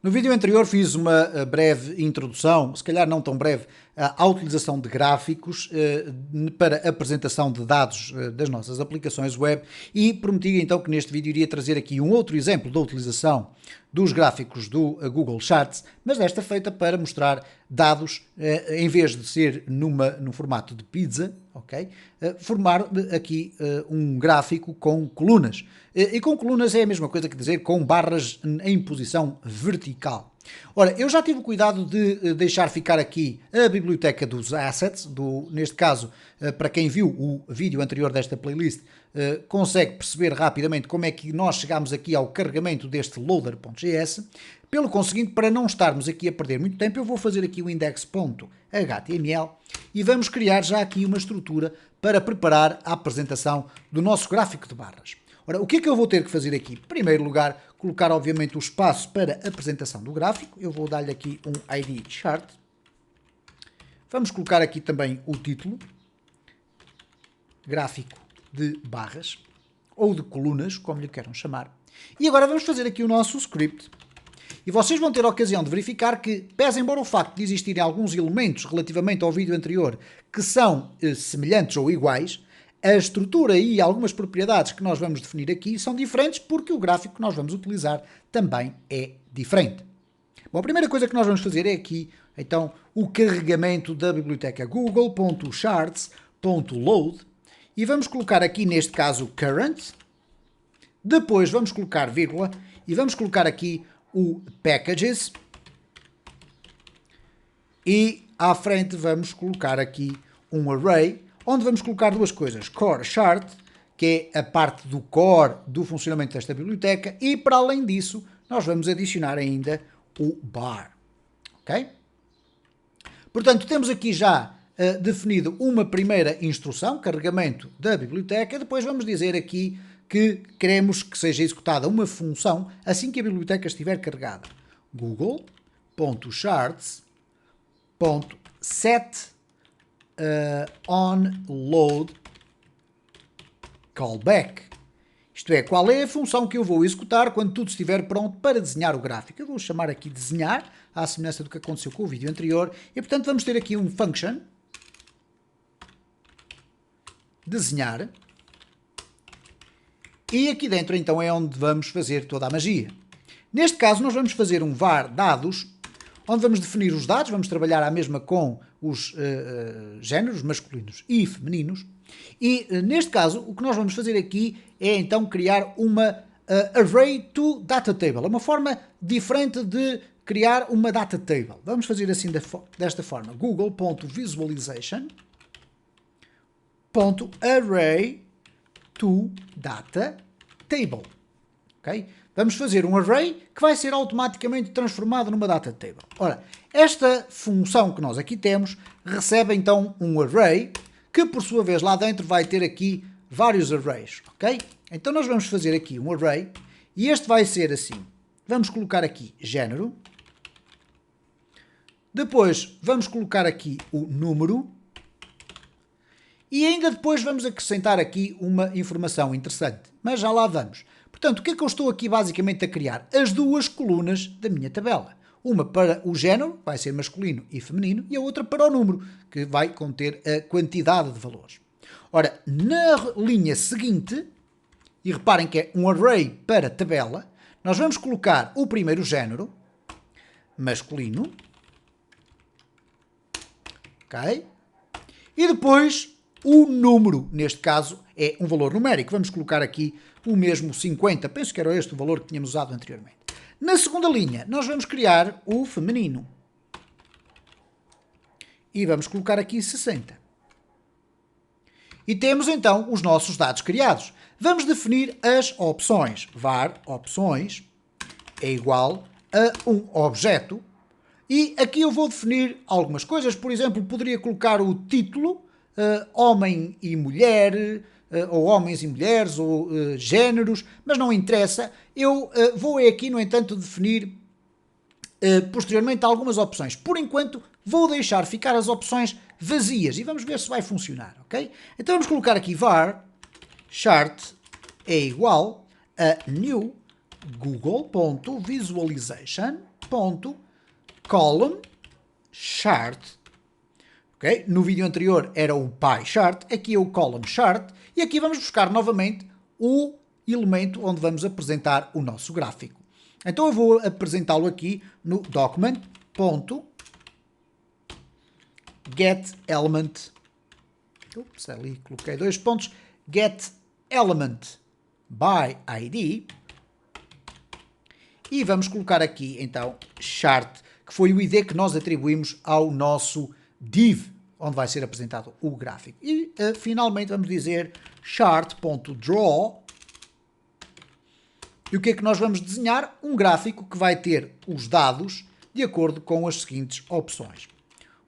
No vídeo anterior fiz uma breve introdução, se calhar não tão breve, à utilização de gráficos para apresentação de dados das nossas aplicações web e prometi então que neste vídeo iria trazer aqui um outro exemplo da utilização dos gráficos do Google Charts, mas desta feita para mostrar dados, em vez de ser num formato de pizza, ok? Formar aqui um gráfico com colunas. E com colunas é a mesma coisa que dizer com barras em posição vertical. Ora, eu já tive o cuidado de deixar ficar aqui a biblioteca dos assets, neste caso, para quem viu o vídeo anterior desta playlist, consegue perceber rapidamente como é que nós chegamos aqui ao carregamento deste loader.js. Pelo conseguinte, para não estarmos aqui a perder muito tempo, eu vou fazer aqui o index.html e vamos criar já aqui uma estrutura para preparar a apresentação do nosso gráfico de barras. Ora, o que é que eu vou ter que fazer aqui? Em primeiro lugar, colocar obviamente o espaço para a apresentação do gráfico. Eu vou dar-lhe aqui um ID chart. Vamos colocar aqui também o título, gráfico de barras, ou de colunas, como lhe queiram chamar. E agora vamos fazer aqui o nosso script. E vocês vão ter a ocasião de verificar que, pese embora o facto de existirem alguns elementos relativamente ao vídeo anterior que são semelhantes ou iguais, a estrutura e algumas propriedades que nós vamos definir aqui são diferentes porque o gráfico que nós vamos utilizar também é diferente. Bom, a primeira coisa que nós vamos fazer é aqui, então, o carregamento da biblioteca google.charts.load e vamos colocar aqui, neste caso, current. Depois vamos colocar vírgula e vamos colocar aqui o packages e à frente vamos colocar aqui um array onde vamos colocar duas coisas, core chart, que é a parte do core do funcionamento desta biblioteca, e para além disso nós vamos adicionar ainda o bar, ok? Portanto, temos aqui já definido uma primeira instrução, carregamento da biblioteca, depois vamos dizer aqui que queremos que seja executada uma função assim que a biblioteca estiver carregada. Google.charts.set onLoad callback. Isto é, qual é a função que eu vou executar quando tudo estiver pronto para desenhar o gráfico. Eu vou chamar aqui desenhar, à semelhança do que aconteceu com o vídeo anterior, e portanto vamos ter aqui um function, desenhar, e aqui dentro então é onde vamos fazer toda a magia. Neste caso nós vamos fazer um var dados, onde vamos definir os dados, vamos trabalhar à mesma com os géneros masculinos e femininos. E neste caso o que nós vamos fazer aqui é então criar uma array to data table, uma forma diferente de criar uma data table. Vamos fazer assim desta forma, google.visualization.array to data table. Okay? Vamos fazer um array que vai ser automaticamente transformado numa data table. Ora, esta função que nós aqui temos recebe então um array que por sua vez lá dentro vai ter aqui vários arrays, ok? Então nós vamos fazer aqui um array e este vai ser assim. Vamos colocar aqui género. Depois vamos colocar aqui o número. E ainda depois vamos acrescentar aqui uma informação interessante, mas já lá vamos. Portanto, o que é que eu estou aqui basicamente a criar? As duas colunas da minha tabela. Uma para o género, vai ser masculino e feminino, e a outra para o número, que vai conter a quantidade de valores. Ora, na linha seguinte, e reparem que é um array para tabela, nós vamos colocar o primeiro género, masculino, ok? E depois o número, neste caso, é um valor numérico. Vamos colocar aqui o mesmo 50. Penso que era este o valor que tínhamos usado anteriormente. Na segunda linha, nós vamos criar o feminino. E vamos colocar aqui 60. E temos então os nossos dados criados. Vamos definir as opções. Var opções é igual a um objeto. E aqui eu vou definir algumas coisas. Por exemplo, poderia colocar o título, homem e mulher, ou homens e mulheres, ou géneros, mas não interessa. Eu vou aqui, no entanto, definir posteriormente algumas opções. Por enquanto, vou deixar ficar as opções vazias e vamos ver se vai funcionar, ok? Então vamos colocar aqui var chart é igual a new google.visualization document.column chart. Okay? No vídeo anterior era o pie chart, aqui é o column chart, e aqui vamos buscar novamente o elemento onde vamos apresentar o nosso gráfico. Então eu vou apresentá-lo aqui no document.getElement. Ups, ali coloquei 2 pontos. GetElement by ID. E vamos colocar aqui então chart, que foi o ID que nós atribuímos ao nosso div, onde vai ser apresentado o gráfico. E finalmente vamos dizer chart.draw. E o que é que nós vamos desenhar? Um gráfico que vai ter os dados de acordo com as seguintes opções.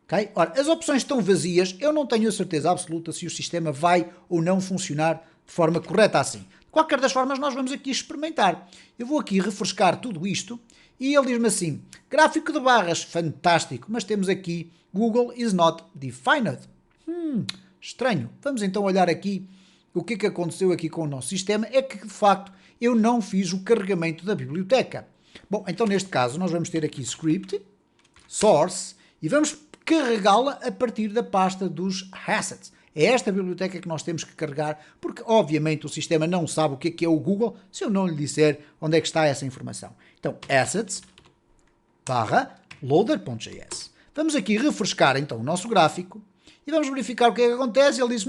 Okay? Ora, as opções estão vazias, eu não tenho a certeza absoluta se o sistema vai ou não funcionar de forma correta assim. De qualquer das formas, nós vamos aqui experimentar. Eu vou aqui refrescar tudo isto e ele diz-me assim, gráfico de barras, fantástico, mas temos aqui Google is not defined. Estranho. Vamos então olhar aqui o que é que aconteceu aqui com o nosso sistema. É que, de facto, eu não fiz o carregamento da biblioteca. Bom, então neste caso nós vamos ter aqui script, source, e vamos carregá-la a partir da pasta dos assets. É esta biblioteca que nós temos que carregar, porque obviamente o sistema não sabe o que é o Google se eu não lhe disser onde é que está essa informação. Então, assets barra loader.js. Vamos aqui refrescar então o nosso gráfico e vamos verificar o que é que acontece. Ele diz,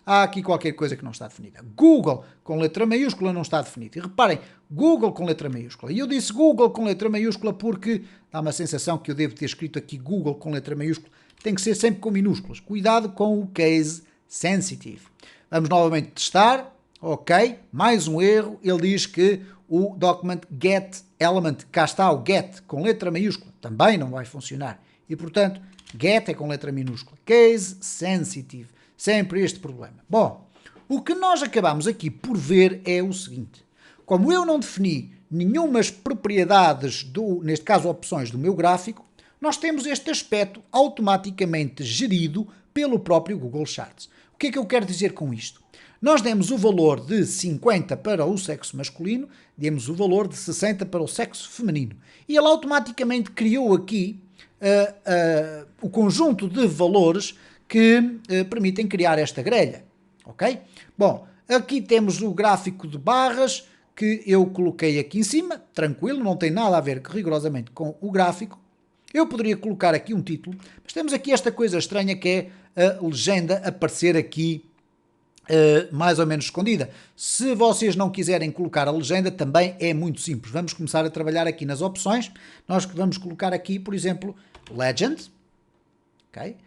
há aqui qualquer coisa que não está definida. Google com letra maiúscula não está definido. E reparem, Google com letra maiúscula. E eu disse Google com letra maiúscula porque dá uma sensação que eu devo ter escrito aqui Google com letra maiúscula. Tem que ser sempre com minúsculas. Cuidado com o case sensitive. Vamos novamente testar. Ok, mais um erro. Ele diz que o document get element, cá está o get com letra maiúscula, também não vai funcionar. E portanto, get é com letra minúscula. Case sensitive. Sempre este problema. Bom, o que nós acabamos aqui por ver é o seguinte. Como eu não defini nenhumas propriedades, neste caso opções do meu gráfico, nós temos este aspecto automaticamente gerido pelo próprio Google Charts. O que é que eu quero dizer com isto? Nós demos o valor de 50 para o sexo masculino, demos o valor de 60 para o sexo feminino. E ele automaticamente criou aqui o conjunto de valores que permitem criar esta grelha. Ok? Bom, aqui temos o gráfico de barras que eu coloquei aqui em cima, tranquilo, não tem nada a ver rigorosamente com o gráfico. Eu poderia colocar aqui um título, mas temos aqui esta coisa estranha que é a legenda aparecer aqui mais ou menos escondida. Se vocês não quiserem colocar a legenda, também é muito simples. Vamos começar a trabalhar aqui nas opções. Nós vamos colocar aqui, por exemplo, Legend. Ok?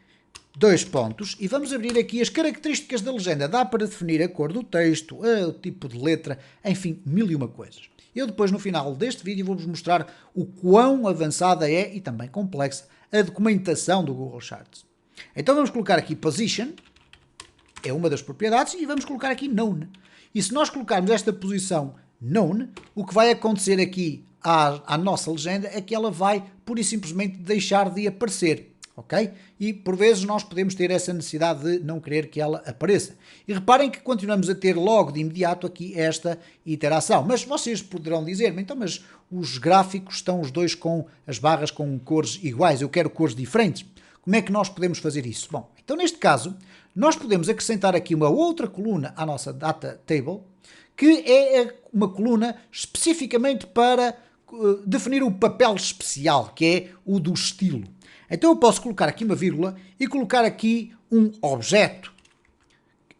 2 pontos. E vamos abrir aqui as características da legenda. Dá para definir a cor do texto, o tipo de letra, enfim, 1001 coisas. Eu depois, no final deste vídeo, vou-vos mostrar o quão avançada é e também complexa a documentação do Google Charts. Então vamos colocar aqui Position, é uma das propriedades, e vamos colocar aqui Known. E se nós colocarmos esta posição Known, o que vai acontecer aqui à nossa legenda é que ela vai, pura e simplesmente, deixar de aparecer. Ok? E por vezes nós podemos ter essa necessidade de não querer que ela apareça. E reparem que continuamos a ter logo de imediato aqui esta iteração. Mas vocês poderão dizer-me, então, mas os gráficos estão os dois com as barras com cores iguais, eu quero cores diferentes. Como é que nós podemos fazer isso? Bom, então neste caso, nós podemos acrescentar aqui uma outra coluna à nossa data table, que é uma coluna especificamente para definir o papel especial, que é o do estilo. Então eu posso colocar aqui uma vírgula e colocar aqui um objeto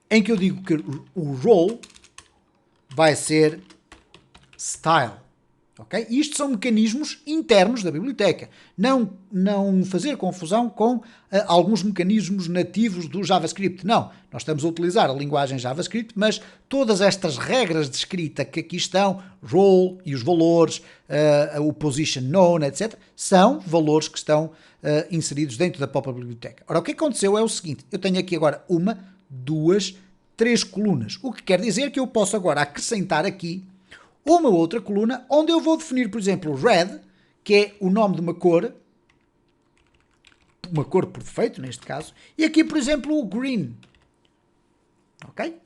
em que eu digo que o role vai ser style. Okay? Isto são mecanismos internos da biblioteca. Não fazer confusão com alguns mecanismos nativos do JavaScript. Não, nós estamos a utilizar a linguagem JavaScript, mas todas estas regras de escrita que aqui estão, role e os valores, o position known, etc., são valores que estão inseridos dentro da própria biblioteca. Ora, o que aconteceu é o seguinte, eu tenho aqui agora 1, 2, 3 colunas, o que quer dizer que eu posso agora acrescentar aqui uma outra coluna onde eu vou definir, por exemplo, red, que é o nome de uma cor por defeito, neste caso, e aqui, por exemplo, o green. Ok?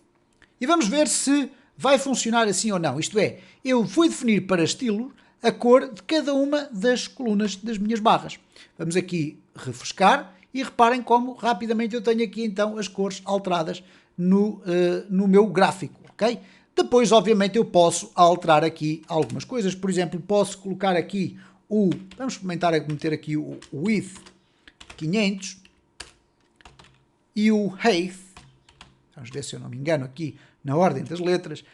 E vamos ver se vai funcionar assim ou não. Isto é, eu fui definir para estilo a cor de cada uma das colunas das minhas barras. Vamos aqui refrescar e reparem como rapidamente eu tenho aqui então as cores alteradas no meu gráfico, ok? Depois, obviamente, eu posso alterar aqui algumas coisas. Por exemplo, posso colocar aqui vamos experimentar meter aqui o width 500 e o height, vamos ver se eu não me engano aqui na ordem das letras,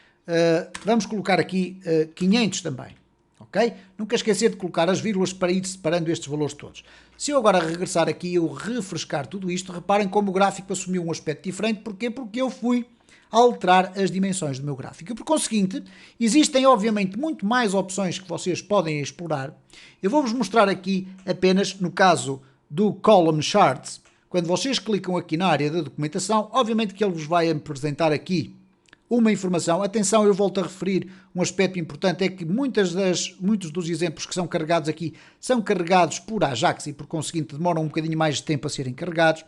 vamos colocar aqui 500 também, ok? Nunca esquecer de colocar as vírgulas para ir separando estes valores todos. Se eu agora regressar aqui e eu refrescar tudo isto, reparem como o gráfico assumiu um aspecto diferente. Porquê? Porque eu fui alterar as dimensões do meu gráfico. E por conseguinte, existem obviamente muito mais opções que vocês podem explorar. Eu vou-vos mostrar aqui apenas no caso do Column Charts. Quando vocês clicam aqui na área da documentação, obviamente que ele vos vai apresentar aqui uma informação. Atenção, eu volto a referir um aspecto importante, é que muitos dos exemplos que são carregados aqui são carregados por Ajax e por conseguinte demoram um bocadinho mais de tempo a serem carregados.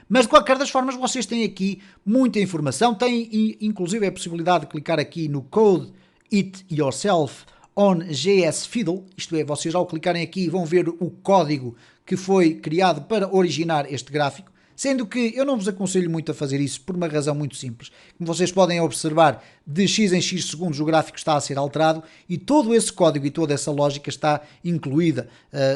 Mas de qualquer das formas vocês têm aqui muita informação, têm inclusive a possibilidade de clicar aqui no Code It Yourself on JS Fiddle, isto é, vocês ao clicarem aqui vão ver o código que foi criado para originar este gráfico, sendo que eu não vos aconselho muito a fazer isso por uma razão muito simples. Como vocês podem observar, de x em x segundos o gráfico está a ser alterado e todo esse código e toda essa lógica está incluída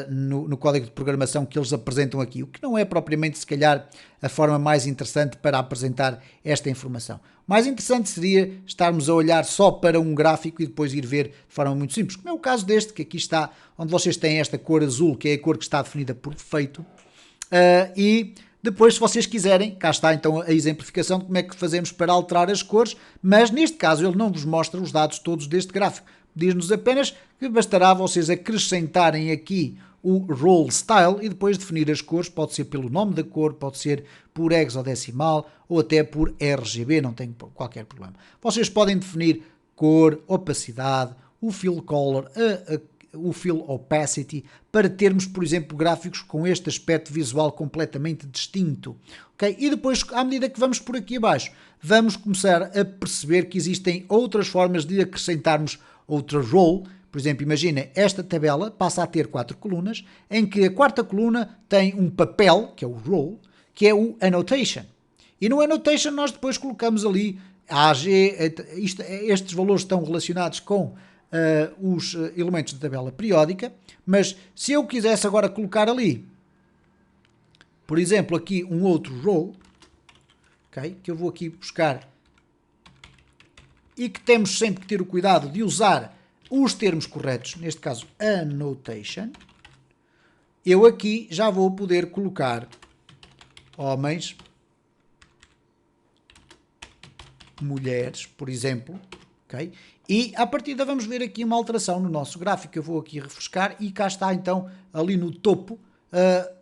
no código de programação que eles apresentam aqui, o que não é propriamente, se calhar, a forma mais interessante para apresentar esta informação. Mais interessante seria estarmos a olhar só para um gráfico e depois ir ver de forma muito simples, como é o caso deste, que aqui está, onde vocês têm esta cor azul, que é a cor que está definida por defeito, e depois, se vocês quiserem, cá está então a exemplificação de como é que fazemos para alterar as cores, mas neste caso ele não vos mostra os dados todos deste gráfico. Diz-nos apenas que bastará vocês acrescentarem aqui o Role Style e depois definir as cores, pode ser pelo nome da cor, pode ser por hexadecimal ou até por RGB, não tem qualquer problema. Vocês podem definir cor, opacidade, o Fill Color, o Fill Opacity, para termos, por exemplo, gráficos com este aspecto visual completamente distinto. Okay? E depois, à medida que vamos por aqui abaixo, vamos começar a perceber que existem outras formas de acrescentarmos outra role. Por exemplo, imaginem, esta tabela passa a ter 4 colunas, em que a quarta coluna tem um papel, que é o role, que é o Annotation. E no Annotation nós depois colocamos ali AG, estes valores estão relacionados com os elementos da tabela periódica, mas se eu quisesse agora colocar ali, por exemplo, aqui um outro row, okay, que eu vou aqui buscar e que temos sempre que ter o cuidado de usar os termos corretos, neste caso annotation, eu aqui já vou poder colocar homens, mulheres, por exemplo, ok? E à partida vamos ver aqui uma alteração no nosso gráfico. Eu vou aqui refrescar e cá está então ali no topo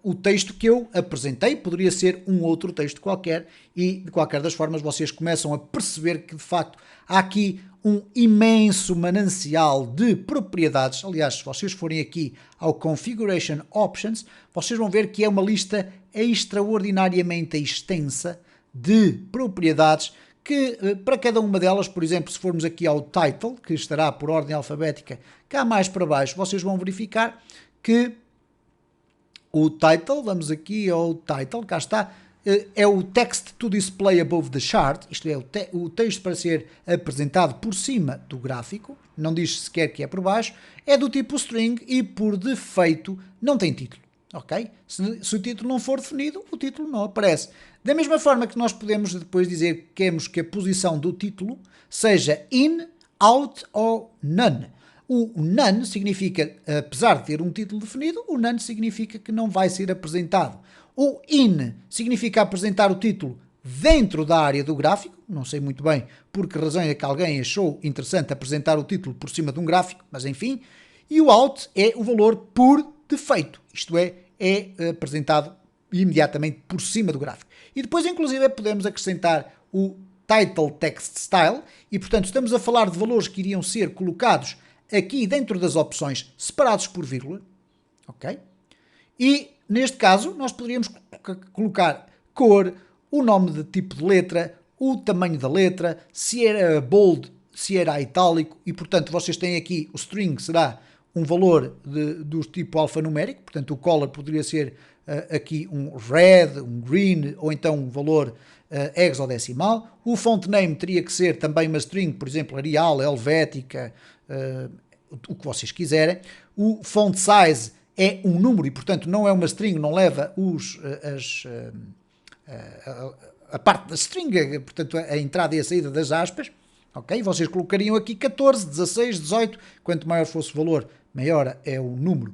o texto que eu apresentei. Poderia ser um outro texto qualquer e de qualquer das formas vocês começam a perceber que de facto há aqui um imenso manancial de propriedades. Aliás, se vocês forem aqui ao Configuration Options, vocês vão ver que é uma lista extraordinariamente extensa de propriedades que para cada uma delas, por exemplo, se formos aqui ao title, que estará por ordem alfabética cá mais para baixo, vocês vão verificar que o title, vamos aqui ao title, cá está, é o text to display above the chart, isto é, o texto para ser apresentado por cima do gráfico, não diz sequer que é por baixo, é do tipo string e por defeito não tem título. Ok? Se o título não for definido, o título não aparece. Da mesma forma que nós podemos depois dizer que queremos que a posição do título seja in, out ou none. O none significa, apesar de ter um título definido, o none significa que não vai ser apresentado. O in significa apresentar o título dentro da área do gráfico, não sei muito bem por que razão é que alguém achou interessante apresentar o título por cima de um gráfico, mas enfim. E o out é o valor por defeito, isto é apresentado imediatamente por cima do gráfico. E depois, inclusive, podemos acrescentar o Title Text Style e, portanto, estamos a falar de valores que iriam ser colocados aqui dentro das opções separados por vírgula, ok? E, neste caso, nós poderíamos colocar cor, o nome de tipo de letra, o tamanho da letra, se era bold se era itálico, e portanto vocês têm aqui, o string será um valor do tipo alfanumérico, portanto o color poderia ser aqui um red, um green, ou então um valor hexadecimal. O font name teria que ser também uma string, por exemplo, Arial, Helvética, o que vocês quiserem. O font size é um número e, portanto, não é uma string, não leva a parte da string, portanto, a entrada e a saída das aspas. Ok? Vocês colocariam aqui 14, 16, 18, quanto maior fosse o valor, maior é o número,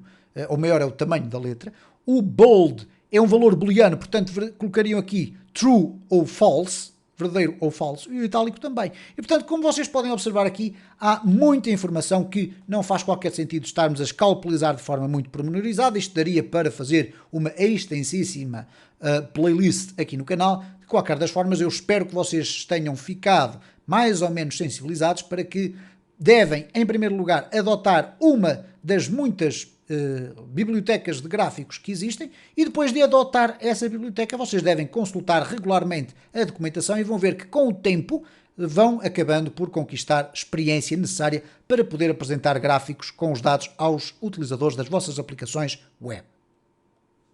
ou maior é o tamanho da letra. O bold é um valor booleano, portanto colocariam aqui true ou false, verdadeiro ou falso, e o itálico também. E portanto, como vocês podem observar aqui, há muita informação que não faz qualquer sentido estarmos a escalpelizar de forma muito pormenorizada. Isto daria para fazer uma extensíssima playlist aqui no canal. De qualquer das formas, eu espero que vocês tenham ficado mais ou menos sensibilizados para que devem, em primeiro lugar, adotar uma das muitas bibliotecas de gráficos que existem, e depois de adotar essa biblioteca vocês devem consultar regularmente a documentação e vão ver que com o tempo vão acabando por conquistar experiência necessária para poder apresentar gráficos com os dados aos utilizadores das vossas aplicações web.